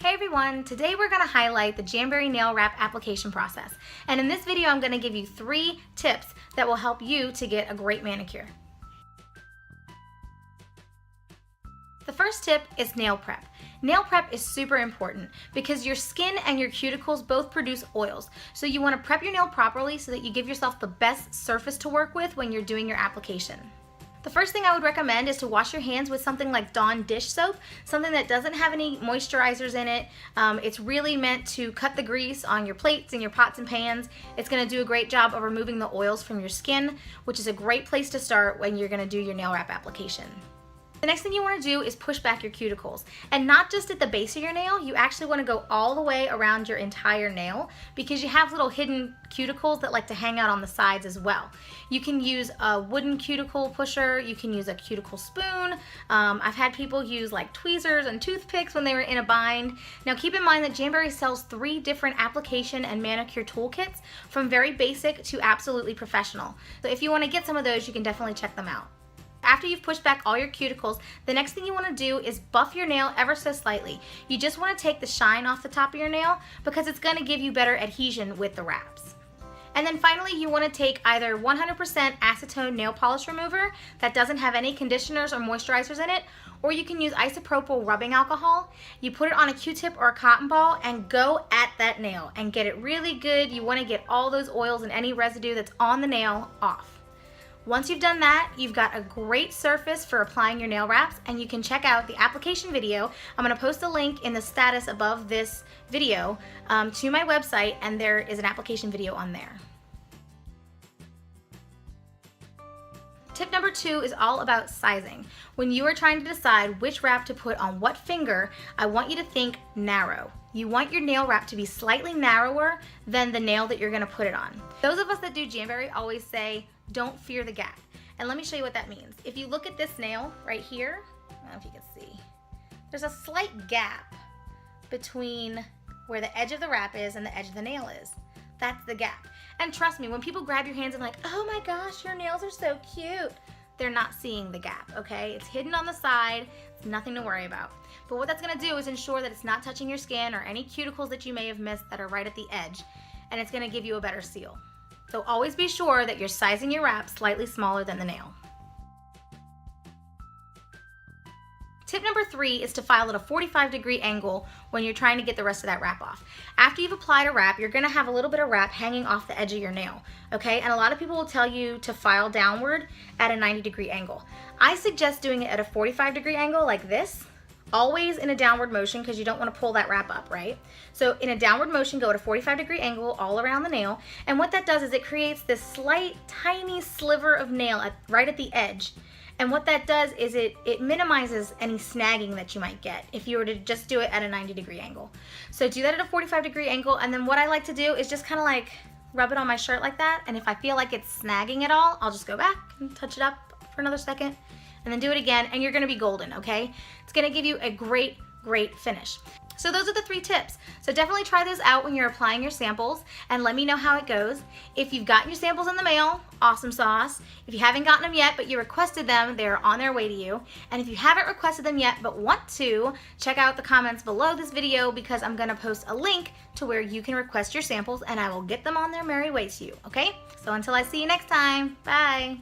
Hey everyone, today we're going to highlight the Jamberry nail wrap application process. And in this video I'm going to give you 3 tips that will help you to get a great manicure. The first tip is nail prep. Nail prep is super important because your skin and your cuticles both produce oils. So you want to prep your nail properly so that you give yourself the best surface to work with when you're doing your application. The first thing I would recommend is to wash your hands with something like Dawn dish soap, something that doesn't have any moisturizers in it. It's really meant to cut the grease on your plates and your pots and pans. It's going to do a great job of removing the oils from your skin, which is a great place to start when you're going to do your nail wrap application. The next thing you want to do is push back your cuticles, and not just at the base of your nail. You actually want to go all the way around your entire nail because you have little hidden cuticles that like to hang out on the sides as well. You can use a wooden cuticle pusher, you can use a cuticle spoon. I've had people use like tweezers and toothpicks when they were in a bind. Now keep in mind that Jamberry sells 3 different application and manicure toolkits, from very basic to absolutely professional. So if you want to get some of those, you can definitely check them out. After you've pushed back all your cuticles, the next thing you want to do is buff your nail ever so slightly. You just want to take the shine off the top of your nail because it's going to give you better adhesion with the wraps. And then finally, you want to take either 100% acetone nail polish remover that doesn't have any conditioners or moisturizers in it, or you can use isopropyl rubbing alcohol. You put it on a Q-tip or a cotton ball and go at that nail and get it really good. You want to get all those oils and any residue that's on the nail off. Once you've done that, you've got a great surface for applying your nail wraps, and you can check out the application video. I'm going to post a link in the status above this video to my website, and there is an application video on there. Tip number 2 is all about sizing. When you are trying to decide which wrap to put on what finger, I want you to think narrow. You want your nail wrap to be slightly narrower than the nail that you're going to put it on. Those of us that do Jamberry always say, don't fear the gap. And let me show you what that means. If you look at this nail right here, I don't know if you can see, there's a slight gap between where the edge of the wrap is and the edge of the nail is. That's the gap. And trust me, when people grab your hands and like, oh my gosh, your nails are so cute, they're not seeing the gap, okay? It's hidden on the side. It's nothing to worry about. But what that's gonna do is ensure that it's not touching your skin or any cuticles that you may have missed that are right at the edge, and it's gonna give you a better seal. So always be sure that you're sizing your wrap slightly smaller than the nail. Tip number 3 is to file at a 45-degree angle when you're trying to get the rest of that wrap off. After you've applied a wrap, you're gonna have a little bit of wrap hanging off the edge of your nail, okay? And a lot of people will tell you to file downward at a 90-degree angle. I suggest doing it at a 45-degree angle like this, always in a downward motion because you don't want to pull that wrap up, right? So in a downward motion, go at a 45-degree angle all around the nail, and what that does is it creates this slight, tiny sliver of nail right at the edge. And what that does is it minimizes any snagging that you might get if you were to just do it at a 90-degree angle. So do that at a 45-degree angle, and then what I like to do is just kind of like rub it on my shirt like that, and if I feel like it's snagging at all, I'll just go back and touch it up for another second, and then do it again, and you're gonna be golden, okay? It's gonna give you a great, great finish. So those are the 3 tips. So definitely try those out when you're applying your samples and let me know how it goes. If you've gotten your samples in the mail, awesome sauce. If you haven't gotten them yet but you requested them, they're on their way to you. And if you haven't requested them yet but want to, check out the comments below this video because I'm gonna post a link to where you can request your samples and I will get them on their merry way to you, okay? So until I see you next time, bye.